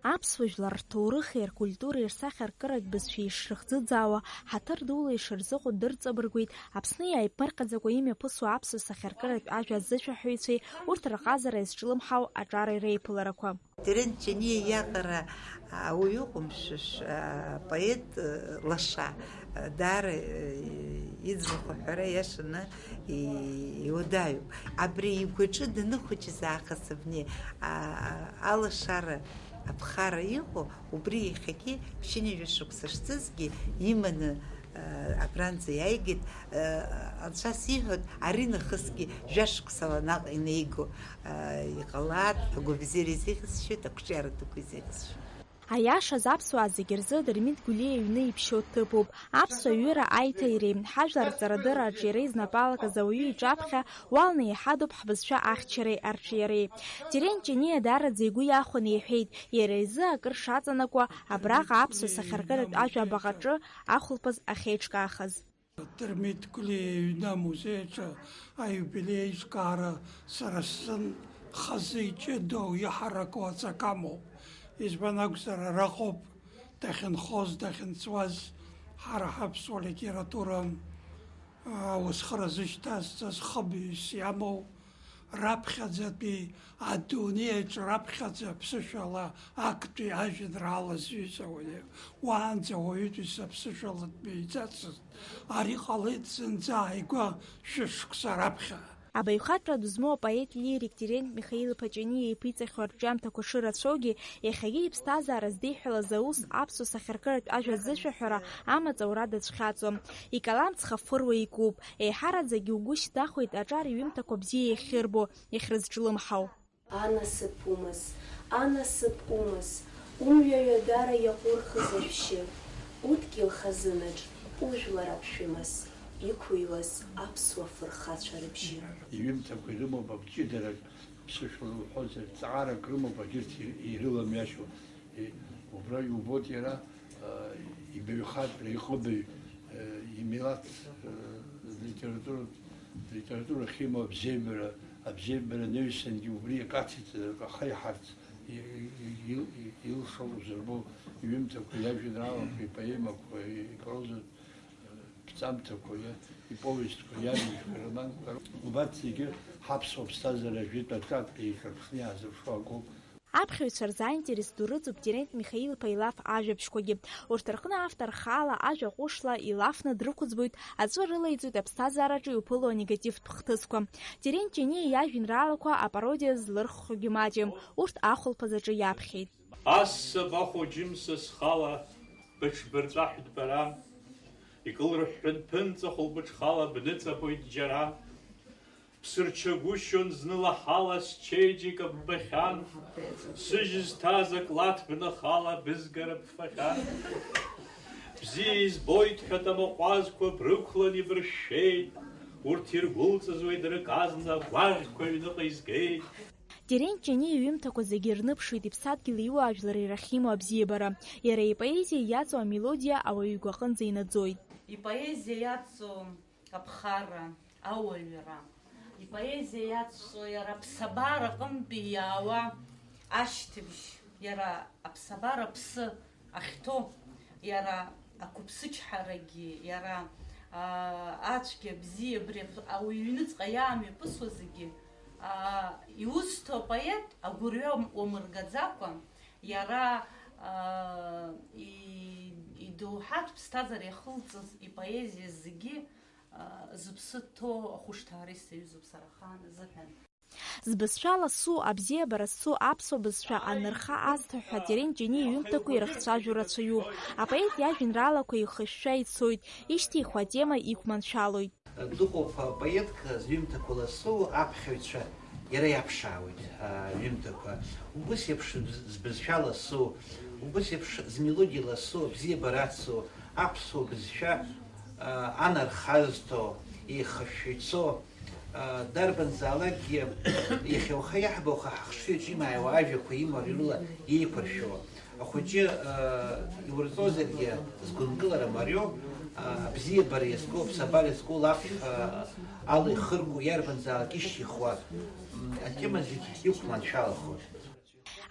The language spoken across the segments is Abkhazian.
Аԥсуа жәлар рҭоурыхи ркультуреи рсахьаркыратә бызшәа ишрыхӡыӡаауа, ҳаҭыр дула ишырзыҟоу дырҵабыргуеит Аԥсны иааиԥырҟаӡакәа имҩаԥысуа аԥсуа сахьаркыратә ажәа азышәаҳәаҩцәеи урҭ рҟазара изҿлымҳау аҿар реиԥыларақәа. Терент Ҷениа иаҟара ауаҩ ыҟамшәышә поет лаша даара иӡбахә аҳәара иашаны иуадаҩуп. Абри игәаҿы даныхәыҷыз аахыс абни алашара аԥхара иҟоу, убри иахьагьы ԥшьынҩажәа шықәса шҵызгьы иманы абранӡа иааигеит. Анцәа сиҳәоит, ари нахысгьы жәашықәсала наҟ инеиго иҟалар, агәабзиара изеиӷьасшьоит, ақәҿиара дуқәа изеиӷьасшьоит. Аиашаз аԥсуаа зегьы рзы Дырмит Гәлиа иҩны иԥшьоу ҭыԥуп. Аԥсуа ҩыра аиҭаиреи ҳажәлар рҵарадырраҿы иара изнапалакыз ауаҩы иҿаԥхьа уалны иҳадуп ҳбызшәа ахьчареи арҿиареи. Терент Ҷениа даараӡа игәы иахәаны иҳәеит, иара изы акыр шаҵанакуа абраҟа аԥсуа сахьаркыратә ажәа абаҟаҿы ахәылԥаз ахьеиҿкаахаз. Дырмит Гәлиа иҩны амузеиаҿы аиубилеиҿкаара сара сзын хазы иҷыдоу иҳараку аҵак амоуп. Избан акәзар араҟоуп дахьынхоз, дахьынҵуаз ҳара ҳаԥсуа литература аусхара зышьҭазҵаз хыбаҩс иамоу раԥхьаӡатәи адунеиаҿ раԥхьаӡа аԥсышәала актәи ажәеинраала зҩыз ауаҩы. Уаанӡа уаҩытәыҩса аԥсышәала дмеиӡацызт. Ари ҟалеит зынӡа ааигәа шәышықәса раԥхьа. Абаҩхатәра ду змоу апоет лирик Терент Михаил-иԥа Ҷениа иԥиҵахьоу арҿиамҭақәа шырацәоугьы, иахьагьы иԥсҭазаара здеиҳәалаз аус аԥсуа сахьаркыратә ажәа азышәаҳәара амаҵура дацәхьаҵуам. Икалам ҵхафыруа икуп. Еиҳараӡагьы угәы шьҭнахуеит аҿар иҩымҭақәа бзиа иахьырбо, иахьрызҿлымҳау. Анасыԥ умыс, анасыԥ умыс, умҩа ҩадара иаҟәырхыз ашәшьы, удгьыл хазынаҿ ужәлар аԥшәымас. Иқәыҩуаз аԥсуа фырхацәа рыбжьы. Иҩымҭақәа ирымоуп абҷыдарак, ԥсышәала уҳәозар, ҵаарак рымоуп егьырҭ ирыламҩашьо. Убра иубоит иара ибаҩхатәра, ихыбаҩ, имилаҭ литература ахьимоу абзиабара ныҩсангьы убри акациҵарак ахаиҳарц илшо узырбо иҩымҭақәа, иажәеинраалақәа, ипоемақәа, ипроза ҵамҭақәа, иповестқәа, иажәақәа, романқәа, убарҭ зегьы ҳаԥсуа ԥсҭазаара ажәытә аҿак еихарԥшны иаазыршо акоуп. Аԥхьаҩцәа рзааинтерес ду рыҵоуп Терент Михаил-иԥа илаф ажәабжьқәагьы. Урҭ рҟны автор хаала ажәа ҟәышла илафны дрықәыӡбоит, аҵәы рылаиҵоит аԥсҭазаараҿы иуԥыло анегативтә хҭысқәа. Терент Ҷениа иажәеинраалақәа апародиа злырххогьы маҷым, урҭ ахәылԥаз аҿы иаԥхьеит. Ассаб ахәыҷымса схала быҽбырҵәаҳәт бара, икылрыҳәҳәын ԥынҵа хәылбыҽхала бныҵабоит џьара. Ԥсырчагәышьон зныла ҳала счеиџьыка ббахьан, сыжь зҭаз аклаҭ бнахала бызгара бфахьан. Бзиа избоит ҳәа тамаҟәазқәа брықәлан ибыршәшәеит, урҭ иргәылҵызуеит рыказна гәаӷьқәа аҩныҟа изгеит. Терент Ҷениа иҩымҭақәа зегьы рныԥшуеит иԥсадгьыл иуаажәлар ирахьимоу абзиабара. Иара ипоезиа иаҵоу амелодиа ауаҩ игәаҟынӡа инаӡоит. Ипоезиа иаҵоу аԥхара, ауаҩра. Ипоезиа иаҵоу иара аԥсабара аҟынтәи иаауа ашьҭыбжь, иара аԥсабара аԥсы ахьҭоу, иара ақәыԥсычҳарагьы, иара ацәгьа бзиа абри ауаҩ иҩныҵҟа иаамҩаԥысуа зегьы иусҭо апоет агәырҩа уамыргаӡакәа, иара идоуҳатә ԥсҭазаара иахылҵыз ипоезиа зегьы зыԥсы ҭоу ахәышҭаара исаҩызоуп сара ахаан азыҳәан. Збызшәа ласу, абзиабара зцу аԥсуа бызшәа анырха азҭа Терент Ҷениа иҩымҭақәа ирыхцәажәо рацәаҩуп. Апоет иажәеинраалақәа ихышәшәа ицоит, ишьҭихуа атема иқәманшәалоит. Дыҟоуп поетк зҩымҭақәа ласу аԥхьаҩцәа иара иаԥшаауеит аҩымҭақәа. Убыс еиԥш збызшәа ласу, убыс еиԥш змелодиа ласу, абзиабара ацу, аԥсуа бызшәа анархазҭо, ихышәшәа ицо, дарбанзаалакгьы иахьауха иаҳбауха ҳахшыҩаҿы имааиуа ажәақәа имар ирыла иеиқәыршәо. Ахәыҷы иурҵозаргьы згәынкылара мариоу, абзиабара иазку, аԥсабара иазку лаф ала ихырго, иарбанзаалак ишьҭихуа атема зегьы иқәманшәалахоит.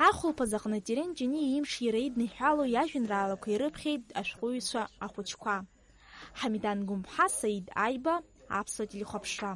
Ахәылԥаз аҟны Терен Џьениа имш иара идныҳәало иажәеинраалақәа ирыԥхьеит ашәҟәыҩҩцәа ахәыҷқәа. Ҳамидан Гәымԥҳа, Саид Аиба, Аԥсуа телехәаԥшра.